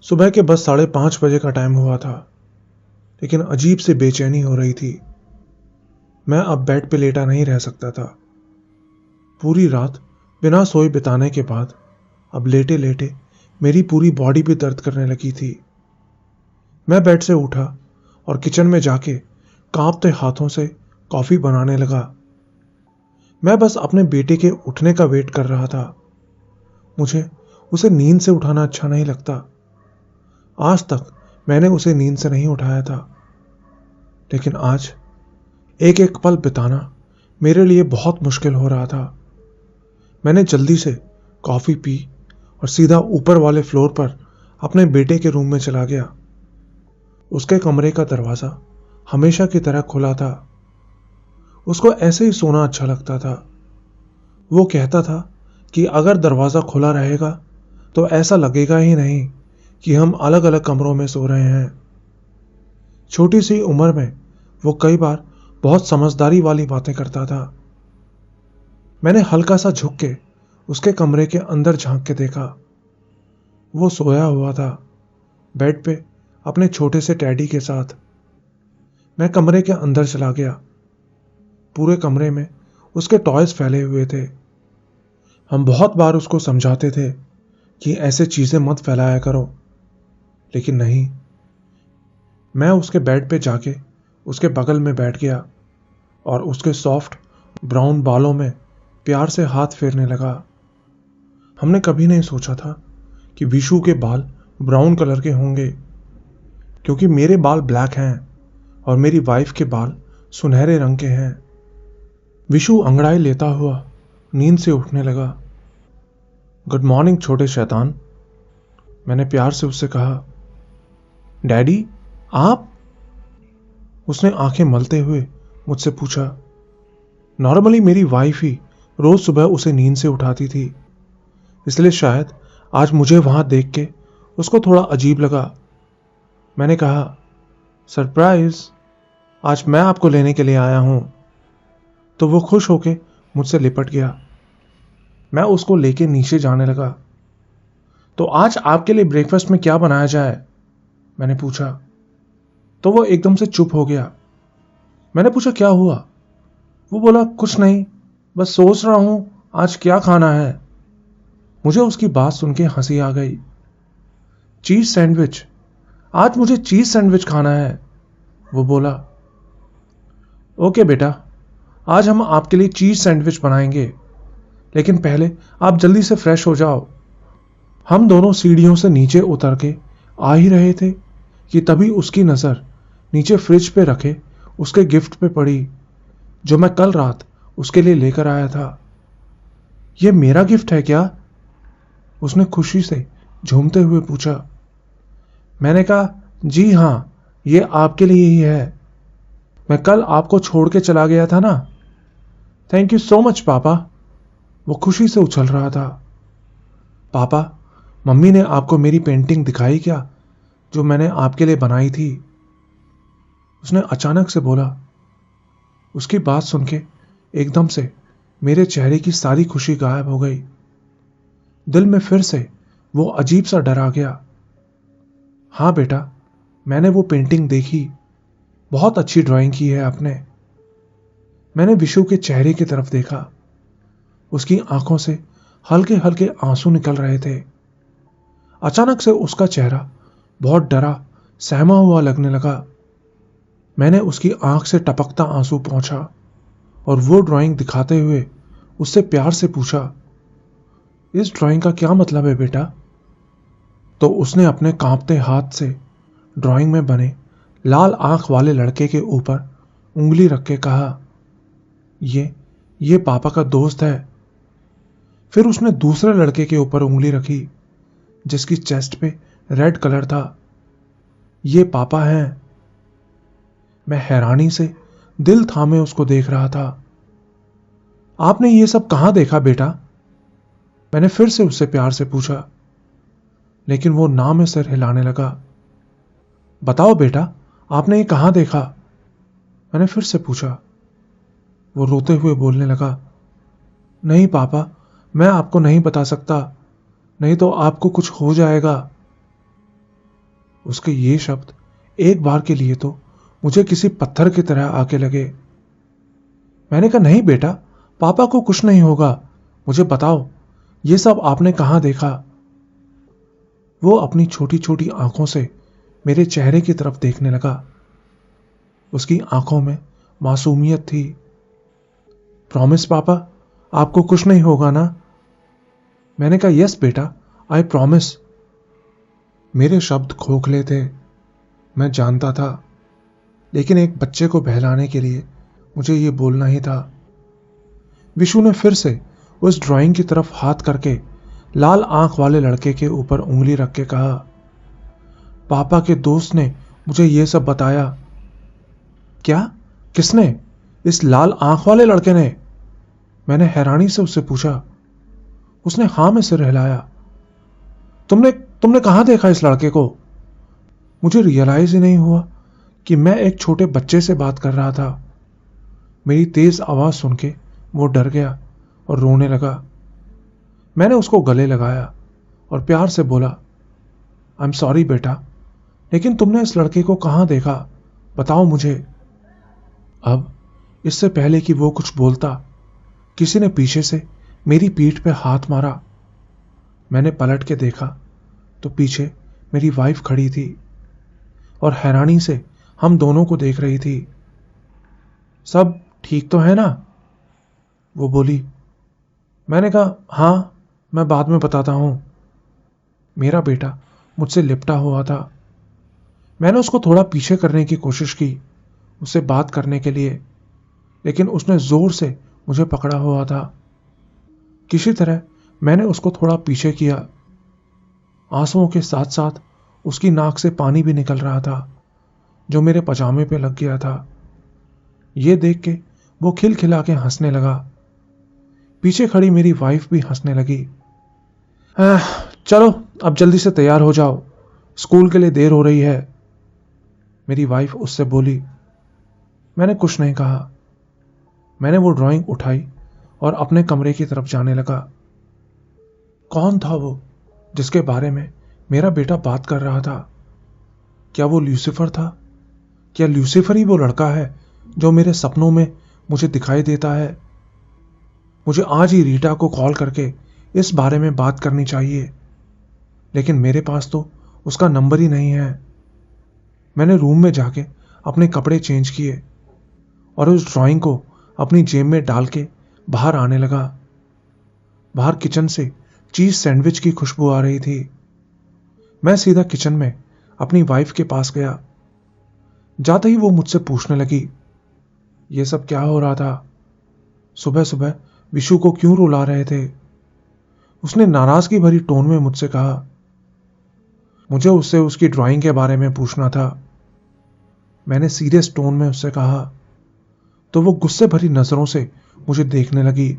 सुबह के बस 5:30 बजे का टाइम हुआ था, लेकिन अजीब सी बेचैनी हो रही थी। मैं अब बेड पे लेटा नहीं रह सकता था। पूरी रात बिना सोए बिताने के बाद अब लेटे लेटे मेरी पूरी बॉडी भी दर्द करने लगी थी। मैं बेड से उठा और किचन में जाके कांपते हाथों से कॉफी बनाने लगा। मैं बस अपने बेटे के उठने का वेट कर रहा था। मुझे उसे नींद से उठाना अच्छा नहीं लगता। आज तक मैंने उसे नींद से नहीं उठाया था, लेकिन आज एक एक पल बिताना मेरे लिए बहुत मुश्किल हो रहा था। मैंने जल्दी से कॉफी पी और सीधा ऊपर वाले फ्लोर पर अपने बेटे के रूम में चला गया। उसके कमरे का दरवाजा हमेशा की तरह खुला था। उसको ऐसे ही सोना अच्छा लगता था। वो कहता था कि अगर दरवाजा खुला रहेगा तो ऐसा लगेगा ही नहीं कि हम अलग अलग कमरों में सो रहे हैं। छोटी सी उम्र में वो कई बार बहुत समझदारी वाली बातें करता था। मैंने हल्का सा झुक के उसके कमरे के अंदर झांक के देखा। वो सोया हुआ था बेड पे अपने छोटे से टैडी के साथ। मैं कमरे के अंदर चला गया। पूरे कमरे में उसके टॉयज फैले हुए थे। हम बहुत बार उसको समझाते थे कि ऐसे चीजें मत फैलाया करो, लेकिन नहीं। मैं उसके बेड पे जाके उसके बगल में बैठ गया और उसके सॉफ्ट ब्राउन बालों में प्यार से हाथ फेरने लगा। हमने कभी नहीं सोचा था कि विशु के बाल ब्राउन कलर के होंगे, क्योंकि मेरे बाल ब्लैक हैं और मेरी वाइफ के बाल सुनहरे रंग के हैं। विशु अंगड़ाई लेता हुआ नींद से उठने लगा। गुड मॉर्निंग छोटे शैतान, मैंने प्यार से उससे कहा। डैडी आप? उसने आंखें मलते हुए मुझसे पूछा। नॉर्मली मेरी वाइफ ही रोज सुबह उसे नींद से उठाती थी, इसलिए शायद आज मुझे वहां देख के उसको थोड़ा अजीब लगा। मैंने कहा, सरप्राइज, आज मैं आपको लेने के लिए आया हूं। तो वो खुश होके मुझसे लिपट गया। मैं उसको लेके नीचे जाने लगा। तो आज आपके लिए ब्रेकफास्ट में क्या बनाया जाए? मैंने पूछा। तो वो एकदम से चुप हो गया। मैंने पूछा, क्या हुआ? वो बोला, कुछ नहीं, बस सोच रहा हूं आज क्या खाना है। मुझे उसकी बात सुन के हंसी आ गई। चीज सैंडविच, आज मुझे चीज सैंडविच खाना है, वो बोला। ओके बेटा, आज हम आपके लिए चीज सैंडविच बनाएंगे, लेकिन पहले आप जल्दी से फ्रेश हो जाओ। हम दोनों सीढ़ियों से नीचे उतर के आ ही रहे थे कि तभी उसकी नजर नीचे फ्रिज पे रखे उसके गिफ्ट पे पड़ी, जो मैं कल रात उसके लिए लेकर आया था। यह मेरा गिफ्ट है क्या? उसने खुशी से झूमते हुए पूछा। मैंने कहा, जी हां, यह आपके लिए ही है। मैं कल आपको छोड़ के चला गया था ना। थैंक यू सो मच पापा, वो खुशी से उछल रहा था। पापा, मम्मी ने आपको मेरी पेंटिंग दिखाई क्या, जो मैंने आपके लिए बनाई थी? उसने अचानक से बोला। उसकी बात सुन के एकदम से मेरे चेहरे की सारी खुशी गायब हो गई। दिल में फिर से वो अजीब सा डर आ गया। हाँ बेटा, मैंने वो पेंटिंग देखी, बहुत अच्छी ड्राइंग की है आपने। मैंने विशु के चेहरे की तरफ देखा। उसकी आंखों से हल्के हल्के आंसू निकल रहे थे। अचानक से उसका चेहरा बहुत डरा सहमा हुआ लगने लगा। मैंने उसकी आंख से टपकता आंसू पोंछा और वो ड्राइंग दिखाते हुए उससे प्यार से पूछा, इस ड्राइंग का क्या मतलब है बेटा? तो उसने अपने कांपते हाथ से ड्राइंग में बने लाल आंख वाले लड़के के ऊपर उंगली रख के कहा, ये पापा का दोस्त है। फिर उसने दूसरे लड़के के ऊपर उंगली रखी जिसकी चेस्ट पे रेड कलर था। ये पापा हैं। मैं हैरानी से दिल थामे उसको देख रहा था। आपने ये सब कहां देखा बेटा? मैंने फिर से उससे प्यार से पूछा, लेकिन वो ना में सिर हिलाने लगा। बताओ बेटा, आपने ये कहां देखा? मैंने फिर से पूछा। वो रोते हुए बोलने लगा, नहीं पापा, मैं आपको नहीं बता सकता, नहीं तो आपको कुछ हो जाएगा। उसके ये शब्द एक बार के लिए तो मुझे किसी पत्थर की तरह आके लगे। मैंने कहा, नहीं बेटा, पापा को कुछ नहीं होगा, मुझे बताओ ये सब आपने कहां देखा? वो अपनी छोटी छोटी आंखों से मेरे चेहरे की तरफ देखने लगा। उसकी आंखों में मासूमियत थी। प्रॉमिस पापा, आपको कुछ नहीं होगा ना? मैंने कहा, यस बेटा, आई प्रॉमिस। मेरे शब्द खोखले थे, मैं जानता था, लेकिन एक बच्चे को बहलाने के लिए मुझे ये बोलना ही था। विशु ने फिर से उस ड्राइंग की तरफ हाथ करके लाल आंख वाले लड़के के ऊपर उंगली रख के कहा, पापा के दोस्त ने मुझे ये सब बताया। क्या? किसने? इस लाल आंख वाले लड़के ने? मैंने हैरानी से उससे पूछा। उसने हां में सिर हिलाया। तुमने कहां देखा इस लड़के को? मुझे रियलाइज ही नहीं हुआ कि मैं एक छोटे बच्चे से बात कर रहा था। मेरी तेज आवाज सुन के वो डर गया और रोने लगा। मैंने उसको गले लगाया और प्यार से बोला, आई एम सॉरी बेटा, लेकिन तुमने इस लड़के को कहां देखा? बताओ मुझे। अब इससे पहले कि वो कुछ बोलता, किसी ने पीछे से मेरी पीठ पे हाथ मारा। मैंने पलट के देखा तो पीछे मेरी वाइफ खड़ी थी और हैरानी से हम दोनों को देख रही थी। सब ठीक तो है ना? वो बोली। मैंने कहा, हां, मैं बाद में बताता हूं। मेरा बेटा मुझसे लिपटा हुआ था। मैंने उसको थोड़ा पीछे करने की कोशिश की, उससे बात करने के लिए, लेकिन उसने जोर से मुझे पकड़ा हुआ था। किसी तरह मैंने उसको थोड़ा पीछे किया। आंसुओं के साथ साथ उसकी नाक से पानी भी निकल रहा था, जो मेरे पजामे पे लग गया था। यह देख के वो खिलखिला के हंसने लगा। पीछे खड़ी मेरी वाइफ भी हंसने लगी। चलो अब जल्दी से तैयार हो जाओ, स्कूल के लिए देर हो रही है, मेरी वाइफ उससे बोली। मैंने कुछ नहीं कहा। मैंने वो ड्राइंग उठाई और अपने कमरे की तरफ जाने लगा। कौन था वो जिसके बारे में मेरा बेटा बात कर रहा था? क्या वो ल्यूसीफर था? क्या ल्यूसीफर ही वो लड़का है जो मेरे सपनों में मुझे दिखाई देता है? मुझे आज ही रीटा को कॉल करके इस बारे में बात करनी चाहिए, लेकिन मेरे पास तो उसका नंबर ही नहीं है। मैंने रूम में जाके अपने कपड़े चेंज किए और उस ड्राइंग को अपनी जेब में डाल के बाहर आने लगा। बाहर किचन से चीज सैंडविच की खुशबू आ रही थी। मैं सीधा किचन में अपनी वाइफ के पास गया। जाते ही वो मुझसे पूछने लगी, ये सब क्या हो रहा था? सुबह सुबह विशु को क्यों रुला रहे थे? उसने नाराजगी भरी टोन में मुझसे कहा। मुझे उससे उसकी ड्राइंग के बारे में पूछना था, मैंने सीरियस टोन में उससे कहा। तो वो गुस्से भरी नजरों से मुझे देखने लगी।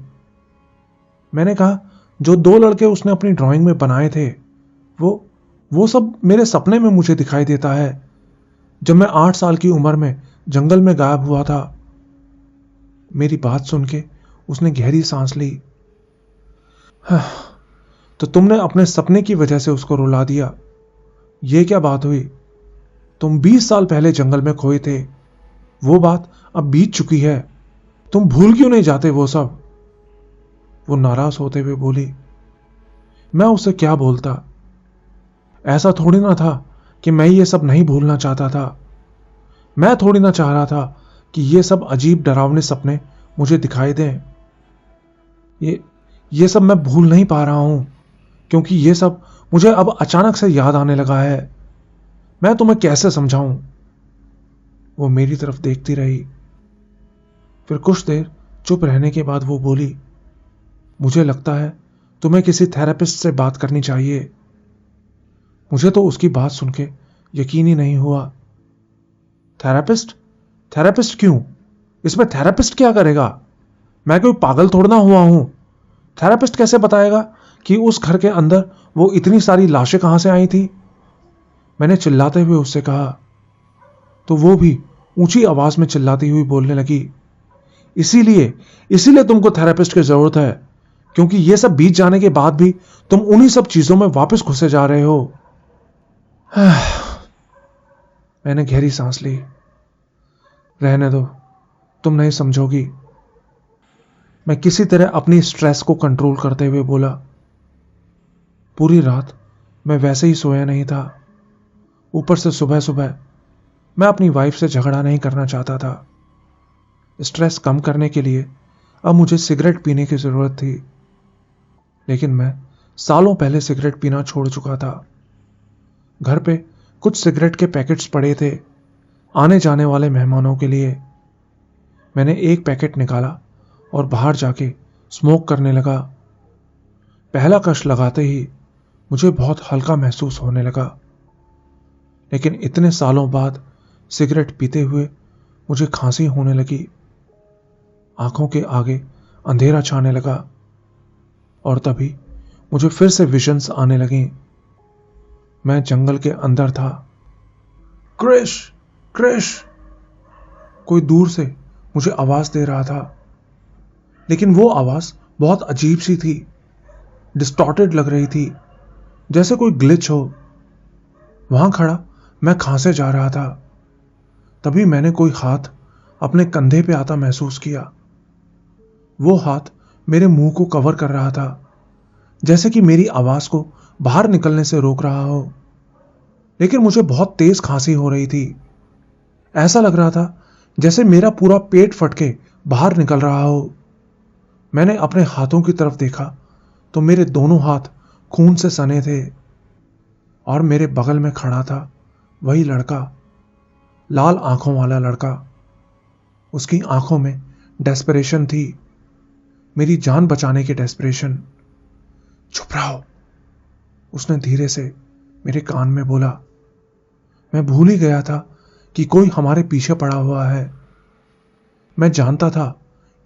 मैंने कहा, जो 2 लड़के उसने अपनी ड्राइंग में बनाए थे, वो सब मेरे सपने में मुझे दिखाई देता है, जब मैं 8 साल की उम्र में जंगल में गायब हुआ था। मेरी बात सुन के उसने गहरी सांस ली। तो तुमने अपने सपने की वजह से उसको रुला दिया? ये क्या बात हुई? तुम 20 साल पहले जंगल में खोए थे, वो बात अब बीत चुकी है, तुम भूल क्यों नहीं जाते वो सब? वो नाराज होते हुए बोली। मैं उसे क्या बोलता? ऐसा थोड़ी ना था कि मैं ये सब नहीं भूलना चाहता था। मैं थोड़ी ना चाह रहा था कि ये सब अजीब डरावने सपने मुझे दिखाई दें। ये सब मैं भूल नहीं पा रहा हूं, क्योंकि ये सब मुझे अब अचानक से याद आने लगा है। मैं तुम्हें कैसे समझाऊं? वो मेरी तरफ देखती रही। फिर कुछ देर चुप रहने के बाद वो बोली, मुझे लगता है तुम्हें किसी थेरेपिस्ट से बात करनी चाहिए। मुझे तो उसकी बात सुन के यकीन ही नहीं हुआ। थेरेपिस्ट? थेरेपिस्ट क्यों? इसमें थेरेपिस्ट क्या करेगा? मैं कोई पागल थोड़ा ना हुआ हूं। थेरेपिस्ट कैसे बताएगा कि उस घर के अंदर वो इतनी सारी लाशें कहां से आई थी? मैंने चिल्लाते हुए उससे कहा। तो वो भी ऊंची आवाज में चिल्लाती हुई बोलने लगी, इसीलिए तुमको थेरेपिस्ट की जरूरत है, क्योंकि ये सब बीत जाने के बाद भी तुम उन्हीं सब चीजों में वापस घुसे जा रहे हो। मैंने गहरी सांस ली। रहने दो, तुम नहीं समझोगी, मैं किसी तरह अपनी स्ट्रेस को कंट्रोल करते हुए बोला। पूरी रात मैं वैसे ही सोया नहीं था। ऊपर से सुबह सुबह मैं अपनी वाइफ से झगड़ा नहीं करना चाहता था। स्ट्रेस कम करने के लिए अब मुझे सिगरेट पीने की जरूरत थी, लेकिन मैं सालों पहले सिगरेट पीना छोड़ चुका था। घर पे कुछ सिगरेट के पैकेट्स पड़े थे आने जाने वाले मेहमानों के लिए। मैंने एक पैकेट निकाला और बाहर जाके स्मोक करने लगा। पहला कश लगाते ही मुझे बहुत हल्का महसूस होने लगा, लेकिन इतने सालों बाद सिगरेट पीते हुए मुझे खांसी होने लगी। आंखों के आगे अंधेरा छाने लगा और तभी मुझे फिर से विजन्स आने लगी। मैं जंगल के अंदर था। क्रिश, क्रिश, कोई दूर से मुझे आवाज दे रहा था, लेकिन वो आवाज बहुत अजीब सी थी, डिस्टॉर्टेड लग रही थी, जैसे कोई ग्लिच हो। वहां खड़ा मैं खांसे जा रहा था। तभी मैंने कोई हाथ अपने कंधे पे आता महसूस किया। वो हाथ मेरे मुंह को कवर कर रहा था, जैसे कि मेरी आवाज को बाहर निकलने से रोक रहा हो। लेकिन मुझे बहुत तेज खांसी हो रही थी। ऐसा लग रहा था जैसे मेरा पूरा पेट फट के बाहर निकल रहा हो। मैंने अपने हाथों की तरफ देखा तो मेरे दोनों हाथ खून से सने थे और मेरे बगल में खड़ा था वही लड़का, लाल आंखों वाला लड़का। उसकी आंखों में डेस्परेशन थी, मेरी जान बचाने की डेस्परेशन। चुप रहो, उसने धीरे से मेरे कान में बोला। मैं भूल ही गया था कि कोई हमारे पीछे पड़ा हुआ है। मैं जानता था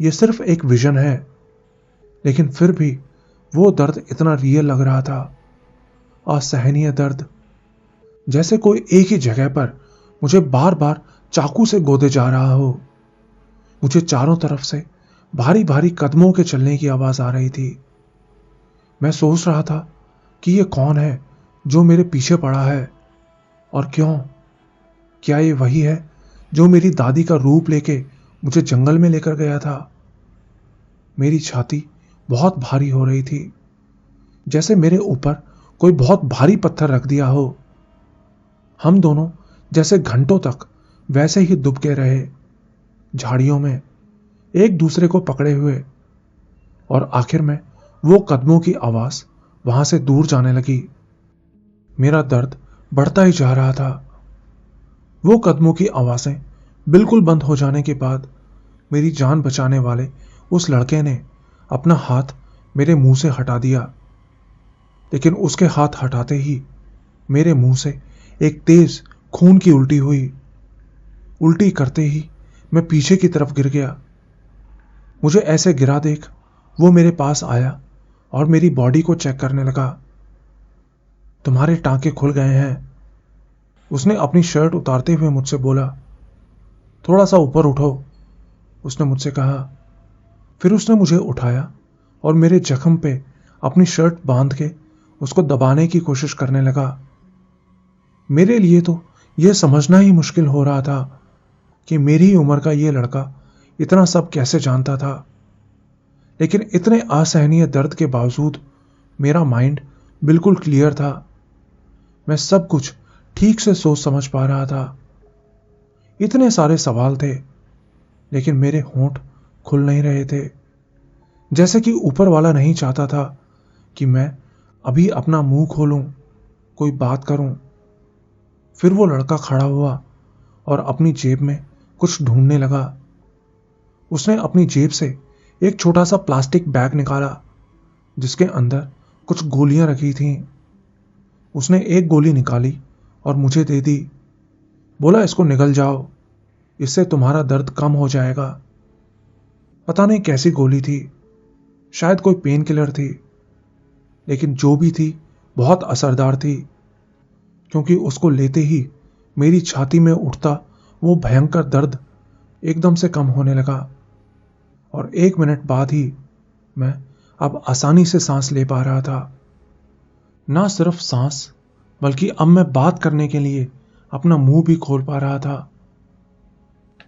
यह सिर्फ एक विजन है, लेकिन फिर भी वो दर्द इतना रियल लग रहा था, असहनीय दर्द, जैसे कोई एक ही जगह पर मुझे बार बार चाकू से गोदे जा रहा हो। मुझे चारों तरफ से भारी भारी कदमों के चलने की आवाज आ रही थी। मैं सोच रहा था कि यह कौन है जो मेरे पीछे पड़ा है और क्यों। क्या ये वही है जो मेरी दादी का रूप लेके मुझे जंगल में लेकर गया था। मेरी छाती बहुत भारी हो रही थी, जैसे मेरे ऊपर कोई बहुत भारी पत्थर रख दिया हो। हम दोनों जैसे घंटों तक वैसे ही दुबके रहे, झाड़ियों में एक दूसरे को पकड़े हुए, और आखिर में वो कदमों की आवाज वहां से दूर जाने लगी। मेरा दर्द बढ़ता ही जा रहा था। वो कदमों की आवाजें बिल्कुल बंद हो जाने के बाद मेरी जान बचाने वाले उस लड़के ने अपना हाथ मेरे मुंह से हटा दिया, लेकिन उसके हाथ हटाते ही मेरे मुंह से एक तेज खून की उल्टी हुई। उल्टी करते ही मैं पीछे की तरफ गिर गया। मुझे ऐसे गिरा देख वो मेरे पास आया और मेरी बॉडी को चेक करने लगा। तुम्हारे टांके खुल गए हैं, उसने अपनी शर्ट उतारते हुए मुझसे बोला। थोड़ा सा ऊपर उठो, उसने मुझसे कहा। फिर उसने मुझे उठाया और मेरे जख्म पे अपनी शर्ट बांध के उसको दबाने की कोशिश करने लगा। मेरे लिए तो यह समझना ही मुश्किल हो रहा था कि मेरी ही उम्र का यह लड़का इतना सब कैसे जानता था। लेकिन इतने असहनीय दर्द के बावजूद मेरा माइंड बिल्कुल क्लियर था। मैं सब कुछ ठीक से सोच समझ पा रहा था। इतने सारे सवाल थे, लेकिन मेरे होंठ खुल नहीं रहे थे, जैसे कि ऊपर वाला नहीं चाहता था कि मैं अभी अपना मुंह खोलूं, कोई बात करूं। फिर वो लड़का खड़ा हुआ और अपनी जेब में कुछ ढूंढने लगा। उसने अपनी जेब से एक छोटा सा प्लास्टिक बैग निकाला, जिसके अंदर कुछ गोलियां रखी थीं। उसने एक गोली निकाली और मुझे दे दी। बोला, इसको निगल जाओ, इससे तुम्हारा दर्द कम हो जाएगा। पता नहीं कैसी गोली थी, शायद कोई पेन किलर थी, लेकिन जो भी थी बहुत असरदार थी, क्योंकि उसको लेते ही मेरी छाती में उठता वो भयंकर दर्द एकदम से कम होने लगा और 1 मिनट बाद ही मैं अब आसानी से सांस ले पा रहा था। ना सिर्फ सांस, बल्कि अब मैं बात करने के लिए अपना मुंह भी खोल पा रहा था।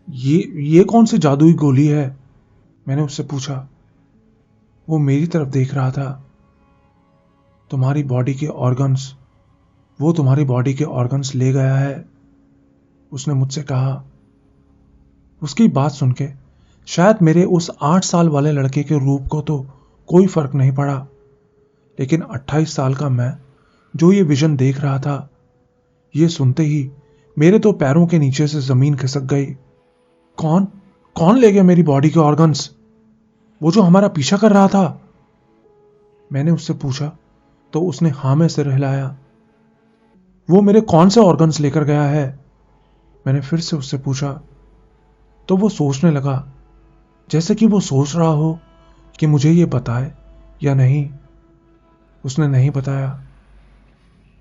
ये कौन सी जादुई गोली है? मैंने उससे पूछा। वो मेरी तरफ देख रहा था। तुम्हारी बॉडी के ऑर्गन्स, वो तुम्हारी बॉडी के ऑर्गन्स ले गया है, उसने मुझसे कहा। उसकी बात सुन के शायद मेरे उस 8 साल वाले लड़के के रूप को तो कोई फर्क नहीं पड़ा, लेकिन 28 साल का मैं जो ये विजन देख रहा था, ये सुनते ही मेरे तो पैरों के नीचे से जमीन खिसक गई। कौन कौन ले गया मेरी बॉडी के ऑर्गन्स? वो जो हमारा पीछा कर रहा था? मैंने उससे पूछा तो उसने हां में सिर हिलाया। वो मेरे कौन से ऑर्गन्स लेकर गया है? मैंने फिर से उससे पूछा तो वो सोचने लगा, जैसे कि वो सोच रहा हो कि मुझे ये बताए या नहीं। उसने नहीं बताया।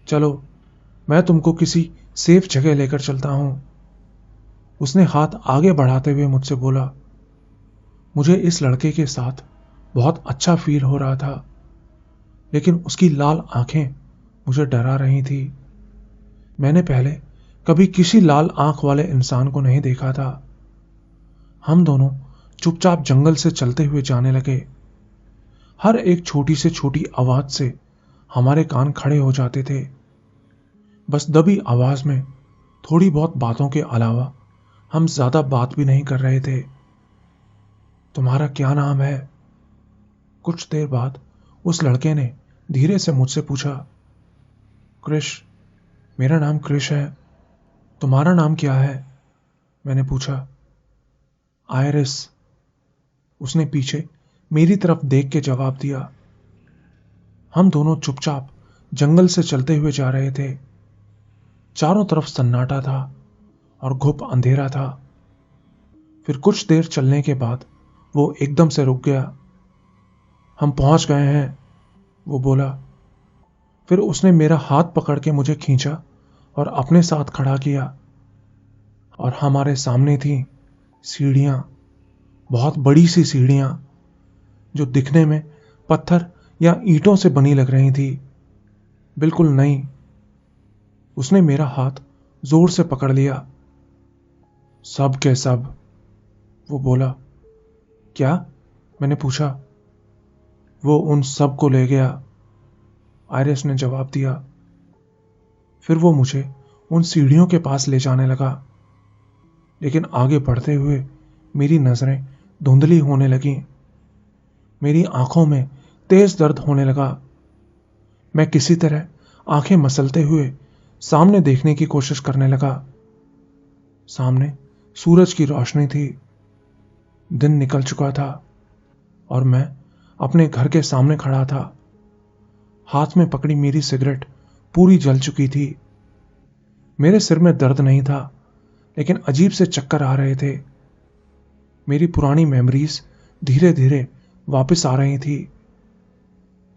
चलो, मैं तुमको किसी सेफ जगह लेकर चलता हूं, उसने हाथ आगे बढ़ाते हुए मुझसे बोला। मुझे इस लड़के के साथ बहुत अच्छा फील हो रहा था, लेकिन उसकी लाल आंखें मुझे डरा रही थी। मैंने पहले कभी किसी लाल आंख वाले इंसान को नहीं देखा था। हम दोनों चुपचाप जंगल से चलते हुए जाने लगे। हर एक छोटी से छोटी आवाज से हमारे कान खड़े हो जाते थे। बस दबी आवाज में थोड़ी बहुत बातों के अलावा हम ज्यादा बात भी नहीं कर रहे थे। तुम्हारा क्या नाम है? कुछ देर बाद उस लड़के ने धीरे से मुझसे पूछा। क्रिश, मेरा नाम क्रिश है। तुम्हारा नाम क्या है? मैंने पूछा। आयरिस, उसने पीछे मेरी तरफ देख के जवाब दिया। हम दोनों चुपचाप जंगल से चलते हुए जा रहे थे। चारों तरफ सन्नाटा था और घुप अंधेरा था। फिर कुछ देर चलने के बाद वो एकदम से रुक गया। हम पहुंच गए हैं, वो बोला। फिर उसने मेरा हाथ पकड़ के मुझे खींचा और अपने साथ खड़ा किया, और हमारे सामने थी सीढ़ियां, बहुत बड़ी सी सीढ़ियां जो दिखने में पत्थर या ईंटों से बनी लग रही थी, बिल्कुल नई। उसने मेरा हाथ जोर से पकड़ लिया। सब के सब, वो बोला। क्या? मैंने पूछा। वो उन सब को ले गया, आयरिस ने जवाब दिया। फिर वो मुझे उन सीढ़ियों के पास ले जाने लगा, लेकिन आगे बढ़ते हुए मेरी नजरें धुंधली होने लगीं। मेरी आंखों में तेज दर्द होने लगा। मैं किसी तरह आंखें मसलते हुए सामने देखने की कोशिश करने लगा। सामने सूरज की रोशनी थी। दिन निकल चुका था और मैं अपने घर के सामने खड़ा था। हाथ में पकड़ी मेरी सिगरेट पूरी जल चुकी थी। मेरे सिर में दर्द नहीं था, लेकिन अजीब से चक्कर आ रहे थे। मेरी पुरानी मेमोरीज धीरे धीरे वापस आ रही थी।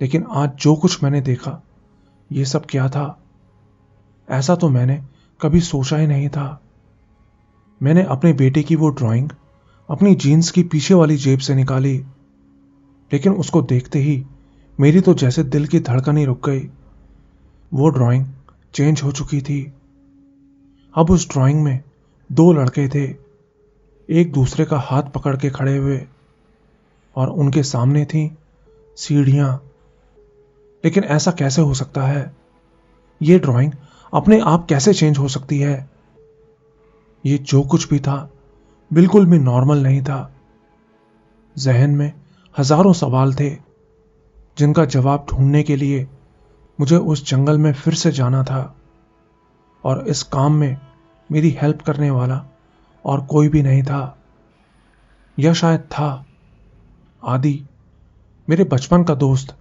लेकिन आज जो कुछ मैंने देखा, ये सब क्या था? ऐसा तो मैंने कभी सोचा ही नहीं था। मैंने अपने बेटे की वो ड्राइंग अपनी जीन्स की पीछे वाली जेब से निकाली, लेकिन उसको देखते ही मेरी तो जैसे दिल की धड़कन ही रुक गई। वो ड्राइंग चेंज हो चुकी थी। अब उस ड्राइंग में 2 लड़के थे, एक दूसरे का हाथ पकड़ के खड़े हुए, और उनके सामने थी सीढ़ियां। लेकिन ऐसा कैसे हो सकता है? ये ड्राइंग अपने आप कैसे चेंज हो सकती है? ये जो कुछ भी था बिल्कुल भी नॉर्मल नहीं था। जहन में हजारों सवाल थे, जिनका जवाब ढूंढने के लिए मुझे उस जंगल में फिर से जाना था, और इस काम में मेरी हेल्प करने वाला और कोई भी नहीं था। या शायद था आदि, मेरे बचपन का दोस्त।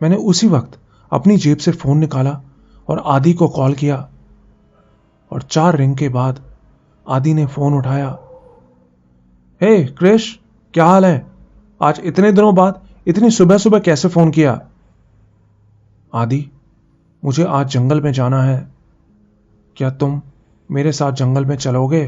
मैंने उसी वक्त अपनी जेब से फोन निकाला और आदि को कॉल किया, और 4 रिंग के बाद आदि ने फोन उठाया। हे क्रिश, क्या हाल है? आज इतने दिनों बाद इतनी सुबह सुबह कैसे फोन किया? आदि, मुझे आज जंगल में जाना है, क्या तुम मेरे साथ जंगल में चलोगे?